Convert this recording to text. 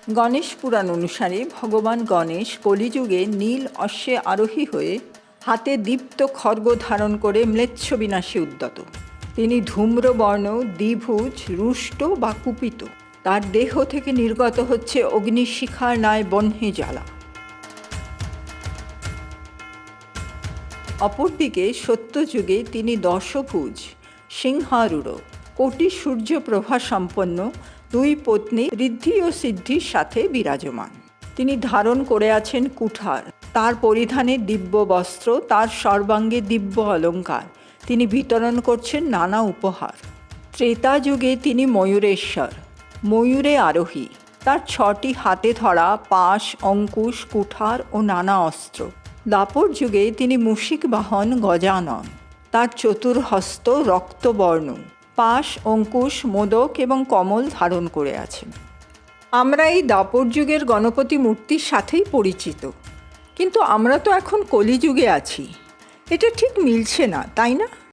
গণেশ পুরাণ অনুসারে ভগবান গণেশ কলিযুগে নীল অশ্বে আরোহী হয়ে হাতে দীপ্ত খড়গ ধারণ করে ম্লেচ্ছ বিনাশে উদ্যত। তিনি ধূম্রবর্ণ, দ্বিভুজ, রুষ্ট বা কুপিত। তার দেহ থেকে নির্গত হচ্ছে অগ্নিশিখার ন্যায় বহ্নি জ্বালা। অপরদিকে সত্যযুগে তিনি দশভুজ, সিংহারূঢ়, কোটি সূর্যপ্রভা সম্পন্ন দুই পত্নী ঋদ্ধি ও সিদ্ধির সাথে বিরাজমান। তিনি ধারণ করে আছেন কুঠার, তার পরিধানে দিব্য বস্ত্র, তার সর্বাঙ্গে দিব্য অলঙ্কার। তিনি বিতরণ করছেন নানা উপহার। ত্রেতা যুগে তিনি ময়ূরেশ্বর, ময়ূরে আরোহী। তার 6টি হাতে ধরা পাশ, অঙ্কুশ, কুঠার ও নানা অস্ত্র। দ্বাপর যুগে তিনি মুশিক বাহন গজানন, তার চতুর্হস্ত রক্তবর্ণ, পাশ, অঙ্কুশ, মোদক এবং কমল ধারণ করে আছেন। আমরা এই দ্বাপর যুগের গণপতি মূর্তির সাথেই পরিচিত, কিন্তু আমরা তো এখন কলিযুগে আছি। এটা ঠিক মিলছে না, তাই না?